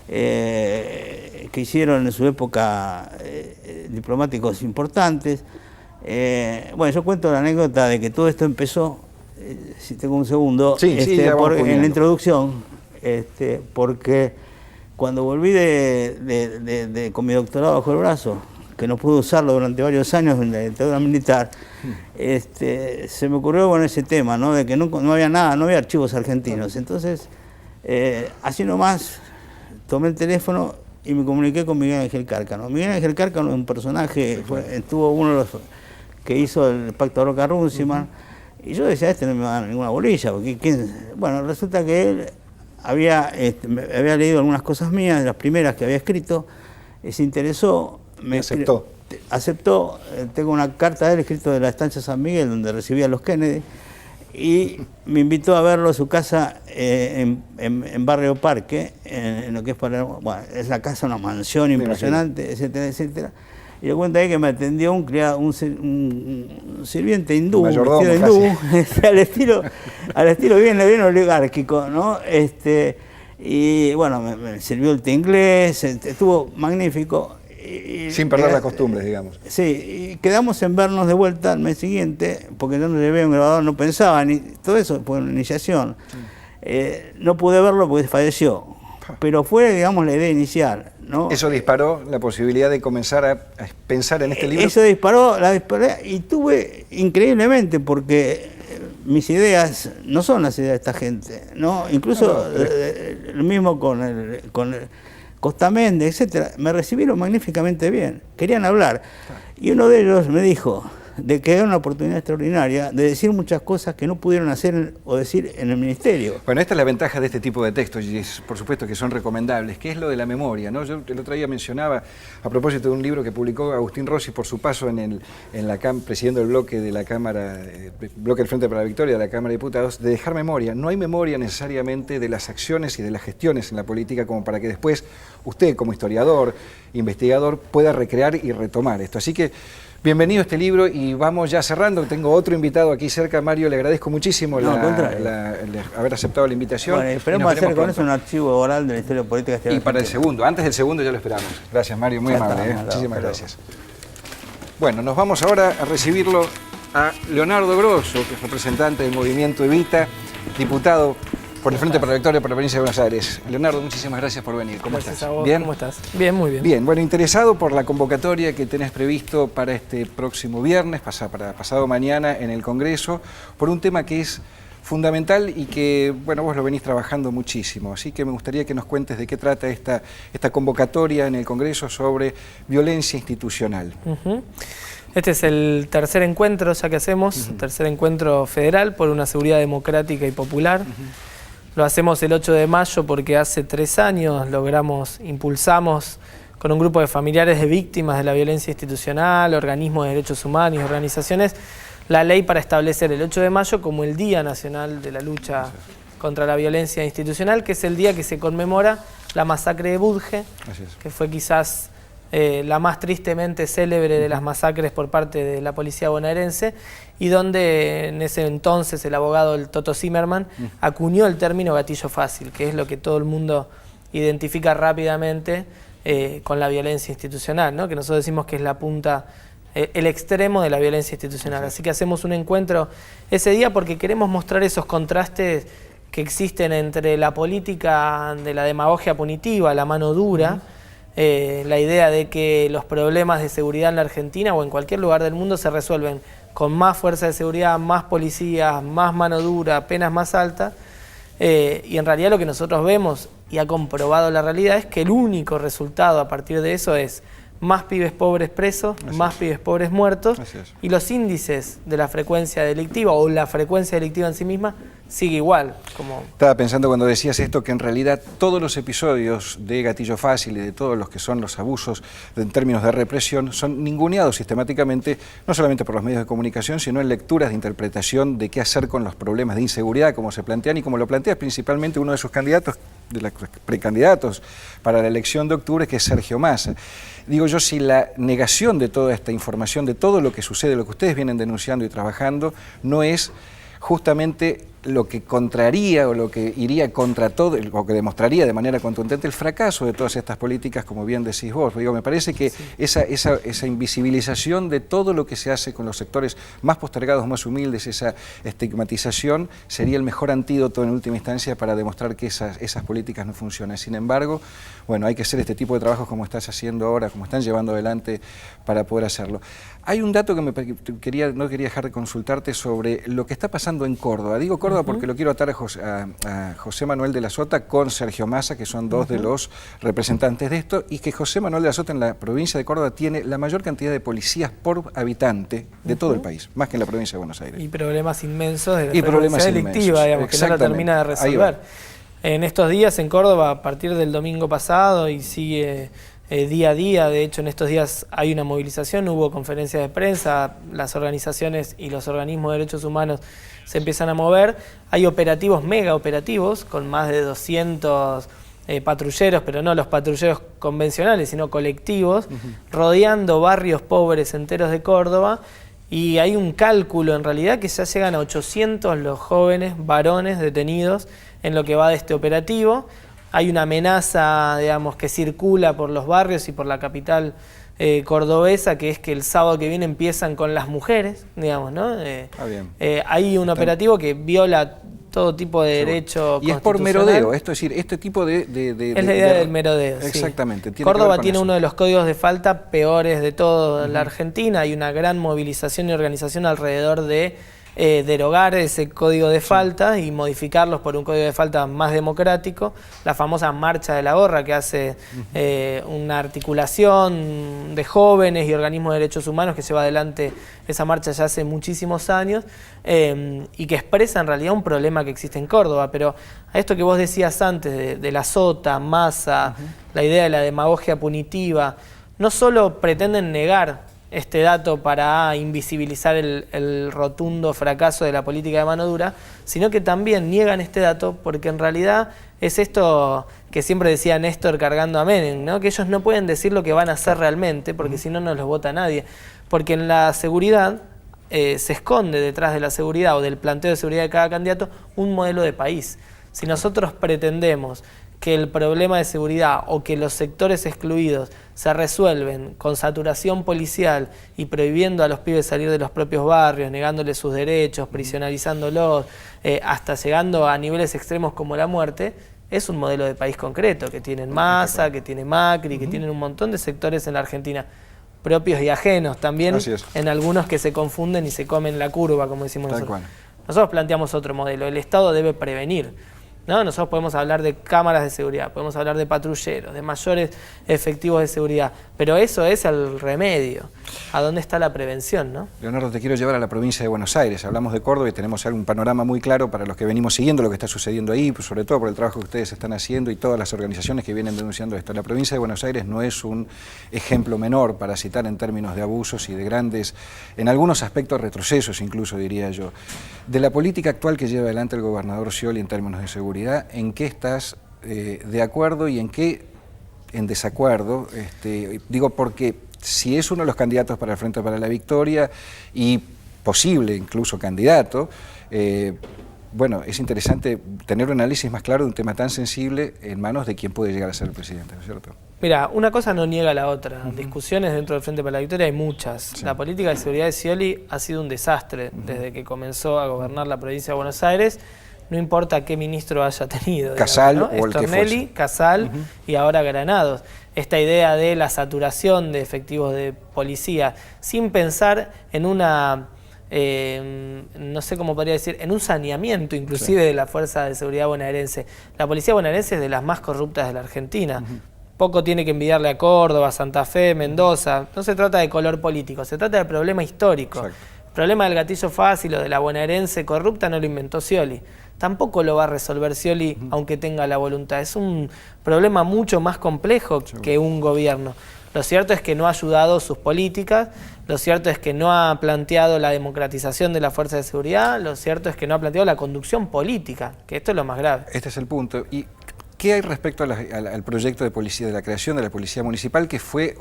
que hicieron en su época diplomáticos importantes. Bueno, yo cuento la anécdota de que todo esto empezó, si tengo un segundo, en la introducción, porque cuando volví con mi doctorado bajo el brazo, que no pude usarlo durante varios años en la dictadura militar, se me ocurrió con ese tema, ¿no? De que no había nada, no había archivos argentinos. Entonces, así nomás, tomé el teléfono y me comuniqué con Miguel Ángel Cárcano. Miguel Ángel Cárcano es un personaje, estuvo uno de los que hizo el Pacto Roca-Runciman, y yo decía, no me va a dar ninguna bolilla, porque bueno, resulta que él había leído algunas cosas mías, de las primeras que había escrito, se interesó, aceptó, tengo una carta de él escrita de la estancia San Miguel, donde recibía a los Kennedy, y me invitó a verlo a su casa en Barrio Parque, en lo que es Palermo. Bueno, es la casa, una mansión impresionante, etcétera, etcétera. Y le cuento ahí que me atendió un sirviente hindú, vestido hindú, al estilo bien oligárquico, ¿no? Y bueno, me sirvió el té inglés, estuvo magnífico. Sin perder las costumbres, digamos. Sí, y quedamos en vernos de vuelta al mes siguiente, porque yo no le veía un grabador, no pensaba, ni todo eso fue una iniciación. No pude verlo porque falleció, pero fue, digamos, la idea inicial, ¿no? Eso disparó la posibilidad de comenzar a pensar en este libro. Eso la disparé, y tuve, increíblemente, porque mis ideas no son las ideas de esta gente, ¿no? Incluso lo mismo con Costa Méndez, etcétera, me recibieron magníficamente bien, querían hablar. Y uno de ellos me dijo de que era una oportunidad extraordinaria de decir muchas cosas que no pudieron hacer o decir en el ministerio. Bueno, esta es la ventaja de este tipo de textos, y por supuesto que son recomendables, que es lo de la memoria, ¿no? Yo el otro día mencionaba, a propósito de un libro que publicó Agustín Rossi por su paso presidiendo el bloque de la Cámara, bloque del Frente para la Victoria de la Cámara de Diputados, de dejar memoria. No hay memoria necesariamente de las acciones y de las gestiones en la política como para que después usted, como historiador, investigador, pueda recrear y retomar esto. Así que bienvenido a este libro, y vamos ya cerrando. Tengo otro invitado aquí cerca. Mario, le agradezco muchísimo haber aceptado la invitación. Bueno, esperemos hacer con eso un archivo oral de la historia política exterior. Y para el segundo, antes del segundo ya lo esperamos. Gracias, Mario, muy amable. Muchísimas gracias. Bueno, nos vamos ahora a recibirlo a Leonardo Grosso, que es representante del Movimiento Evita, diputado por el Frente para la Victoria para la provincia de Buenos Aires. Leonardo, muchísimas gracias por venir. ¿Cómo estás? A vos. ¿Bien? ¿Cómo estás? Bien, muy bien. Bien, bueno, interesado por la convocatoria que tenés previsto para este próximo viernes, para pasado mañana en el Congreso, por un tema que es fundamental y que, bueno, vos lo venís trabajando muchísimo. Así que me gustaría que nos cuentes de qué trata esta convocatoria en el Congreso sobre violencia institucional. Este es el tercer encuentro ya que hacemos, tercer encuentro federal por una seguridad democrática y popular. Lo hacemos el 8 de mayo porque hace 3 años impulsamos con un grupo de familiares de víctimas de la violencia institucional, organismos de derechos humanos y organizaciones, la ley para establecer el 8 de mayo como el Día Nacional de la Lucha contra la Violencia Institucional, que es el día que se conmemora la masacre de Budge, que fue quizás la más tristemente célebre de las masacres por parte de la policía bonaerense, y donde en ese entonces el abogado el Toto Zimmerman acuñó el término gatillo fácil, que es lo que todo el mundo identifica rápidamente con la violencia institucional, ¿no? Que nosotros decimos que es la punta, el extremo de la violencia institucional. Así que hacemos un encuentro ese día porque queremos mostrar esos contrastes que existen entre la política de la demagogia punitiva, la mano dura, la idea de que los problemas de seguridad en la Argentina o en cualquier lugar del mundo se resuelven con más fuerza de seguridad, más policías, más mano dura, penas más altas. Y en realidad lo que nosotros vemos, y ha comprobado la realidad, es que el único resultado a partir de eso es más pibes pobres presos, más pibes pobres muertos, y los índices de la frecuencia delictiva o la frecuencia delictiva en sí misma sigue igual. Estaba pensando cuando decías esto que en realidad todos los episodios de gatillo fácil y de todos los que son los abusos en términos de represión son ninguneados sistemáticamente, no solamente por los medios de comunicación, sino en lecturas de interpretación de qué hacer con los problemas de inseguridad, como se plantean y como lo plantea principalmente uno de sus candidatos, de los precandidatos para la elección de octubre, que es Sergio Massa. Digo yo, si la negación de toda esta información, de todo lo que sucede, lo que ustedes vienen denunciando y trabajando, no es justamente lo que contraría o lo que iría contra todo, o que demostraría de manera contundente el fracaso de todas estas políticas, como bien decís vos. Digo, me parece que esa invisibilización de todo lo que se hace con los sectores más postergados, más humildes, esa estigmatización, sería el mejor antídoto en última instancia para demostrar que esas políticas no funcionan. Sin embargo, bueno, hay que hacer este tipo de trabajos como estás haciendo ahora, como están llevando adelante para poder hacerlo. Hay un dato que no quería dejar de consultarte sobre lo que está pasando en Córdoba. Digo Córdoba porque lo quiero atar a José Manuel de la Sota con Sergio Massa, que son dos de los representantes de esto, y que José Manuel de la Sota en la provincia de Córdoba tiene la mayor cantidad de policías por habitante de todo el país, más que en la provincia de Buenos Aires. Y problemas inmensos de la frecuencia delictiva, digamos, que no la termina de resolver. En estos días en Córdoba, a partir del domingo pasado, y sigue día a día, de hecho en estos días hay una movilización, hubo conferencias de prensa, las organizaciones y los organismos de derechos humanos se empiezan a mover, hay operativos, mega operativos, con más de 200 patrulleros, pero no los patrulleros convencionales, sino colectivos, rodeando barrios pobres enteros de Córdoba, y hay un cálculo en realidad que ya llegan a 800 los jóvenes varones detenidos en lo que va de este operativo. Hay una amenaza, digamos, que circula por los barrios y por la capital cordobesa, que es que el sábado que viene empiezan con las mujeres, digamos, ¿no? Hay un operativo que viola todo tipo de derecho y es por merodeo, esto es decir, este tipo de es la idea del merodeo. Exactamente. Sí. Córdoba tiene uno de los códigos de falta peores de toda la Argentina. Hay una gran movilización y organización alrededor de derogar ese código de falta y modificarlos por un código de falta más democrático. La famosa marcha de la gorra, que hace una articulación de jóvenes y organismos de derechos humanos que lleva adelante esa marcha ya hace muchísimos años y que expresa en realidad un problema que existe en Córdoba. Pero a esto que vos decías antes de la Sota, Massa, la idea de la demagogia punitiva, no solo pretenden negar este dato para invisibilizar el rotundo fracaso de la política de mano dura, sino que también niegan este dato porque en realidad es esto que siempre decía Néstor cargando a Menem, ¿no? Que ellos no pueden decir lo que van a hacer realmente porque si no, no los vota nadie. Porque en la seguridad se esconde detrás de la seguridad o del planteo de seguridad de cada candidato un modelo de país. Si nosotros pretendemos que el problema de seguridad o que los sectores excluidos se resuelven con saturación policial y prohibiendo a los pibes salir de los propios barrios, negándoles sus derechos, prisionalizándolos, hasta llegando a niveles extremos como la muerte, es un modelo de país concreto, que tienen Massa, que tiene Macri, que tienen un montón de sectores en la Argentina, propios y ajenos, también en algunos que se confunden y se comen la curva, como decimos nosotros. Nosotros planteamos otro modelo, el Estado debe prevenir. ¿No? Nosotros podemos hablar de cámaras de seguridad, podemos hablar de patrulleros, de mayores efectivos de seguridad, pero eso es el remedio. ¿A dónde está la prevención, no? Leonardo, te quiero llevar a la provincia de Buenos Aires. Hablamos de Córdoba y tenemos un panorama muy claro para los que venimos siguiendo lo que está sucediendo ahí, pues sobre todo por el trabajo que ustedes están haciendo y todas las organizaciones que vienen denunciando esto. La provincia de Buenos Aires no es un ejemplo menor para citar en términos de abusos y de grandes, en algunos aspectos retrocesos incluso, diría yo. De la política actual que lleva adelante el gobernador Scioli en términos de seguridad, ¿en qué estás de acuerdo y en qué en desacuerdo? Digo porque si es uno de los candidatos para el Frente para la Victoria y posible incluso candidato, bueno, es interesante tener un análisis más claro de un tema tan sensible en manos de quien puede llegar a ser el presidente, ¿no es cierto? Mira, una cosa no niega la otra. Discusiones dentro del Frente para la Victoria hay muchas. Sí. La política de seguridad de Scioli ha sido un desastre desde que comenzó a gobernar la provincia de Buenos Aires. no importa qué ministro haya tenido. Casal, digamos, ¿no? o el que Stornelli, fuese. Casal y ahora Granados. Esta idea de la saturación de efectivos de policía, sin pensar en una, no sé cómo podría decir, en un saneamiento inclusive de la Fuerza de Seguridad bonaerense. La policía bonaerense es de las más corruptas de la Argentina. Poco tiene que envidiarle a Córdoba, Santa Fe, Mendoza. No se trata de color político, se trata del problema histórico. Exacto. El problema del gatillo fácil o de la bonaerense corrupta no lo inventó Scioli. Tampoco lo va a resolver Scioli aunque tenga la voluntad. Es un problema mucho más complejo que un gobierno. Lo cierto es que no ha ayudado sus políticas, lo cierto es que no ha planteado la democratización de la fuerza de seguridad, lo cierto es que no ha planteado la conducción política, que esto es lo más grave. Este es el punto. ¿Y qué hay respecto al proyecto de policía, de la creación de la policía municipal, que fue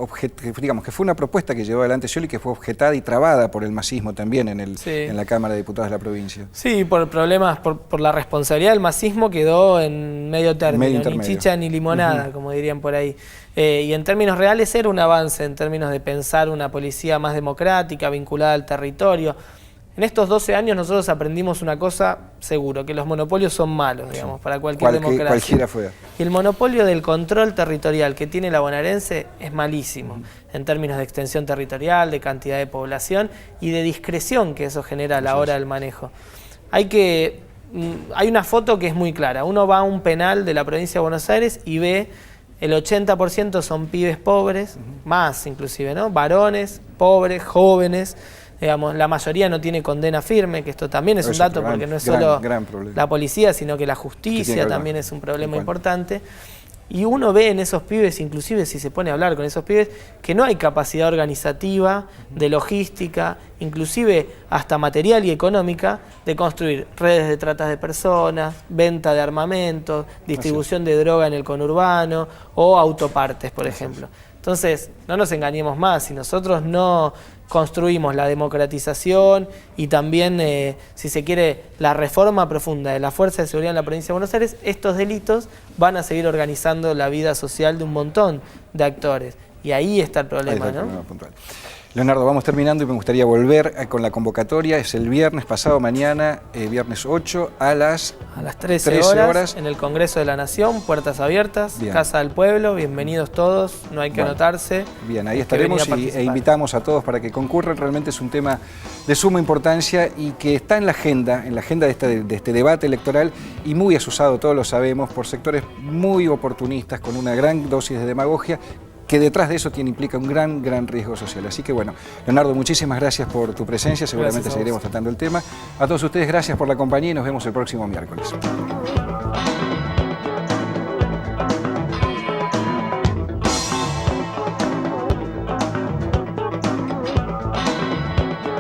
una propuesta que llevó adelante Scioli, que fue objetada y trabada por el masismo también en la Cámara de Diputados de la provincia? Sí, por problemas, por la responsabilidad del masismo quedó en medio término, ni chicha ni limonada, como dirían por ahí. Y en términos reales era un avance, en términos de pensar una policía más democrática, vinculada al territorio. En estos 12 años nosotros aprendimos una cosa seguro, que los monopolios son malos, digamos, para cualquier democracia. Cualquiera fuera. Y el monopolio del control territorial que tiene la bonaerense es malísimo, en términos de extensión territorial, de cantidad de población y de discreción que eso genera a la hora del manejo. Hay una foto que es muy clara. Uno va a un penal de la provincia de Buenos Aires y ve el 80% son pibes pobres, más inclusive, ¿no? Varones, pobres, jóvenes. Digamos, la mayoría no tiene condena firme, que esto también es un dato porque no es solo la policía, sino que la justicia también es un problema importante. Y uno ve en esos pibes, inclusive si se pone a hablar con esos pibes, que no hay capacidad organizativa, de logística, inclusive hasta material y económica, de construir redes de tratas de personas, venta de armamentos, distribución de droga en el conurbano o autopartes, por ejemplo. Entonces, no nos engañemos más, si nosotros no construimos la democratización y también, si se quiere, la reforma profunda de la Fuerza de Seguridad en la provincia de Buenos Aires, estos delitos van a seguir organizando la vida social de un montón de actores. Y ahí está el problema, ¿no? Problema puntual. Leonardo, vamos terminando y me gustaría volver con la convocatoria. Es el viernes, pasado mañana, viernes 8 a las 13 horas en el Congreso de la Nación, puertas abiertas, Bien. Casa del Pueblo, bienvenidos todos, no hay que anotarse. Bien, ahí estaremos e invitamos a todos para que concurran. Realmente es un tema de suma importancia y que está en la agenda de este debate electoral y muy asusado, todos lo sabemos, por sectores muy oportunistas con una gran dosis de demagogia, que detrás de eso implica un gran riesgo social. Así que bueno, Leonardo, muchísimas gracias por tu presencia, seguramente seguiremos tratando el tema. A todos ustedes, gracias por la compañía y nos vemos el próximo miércoles.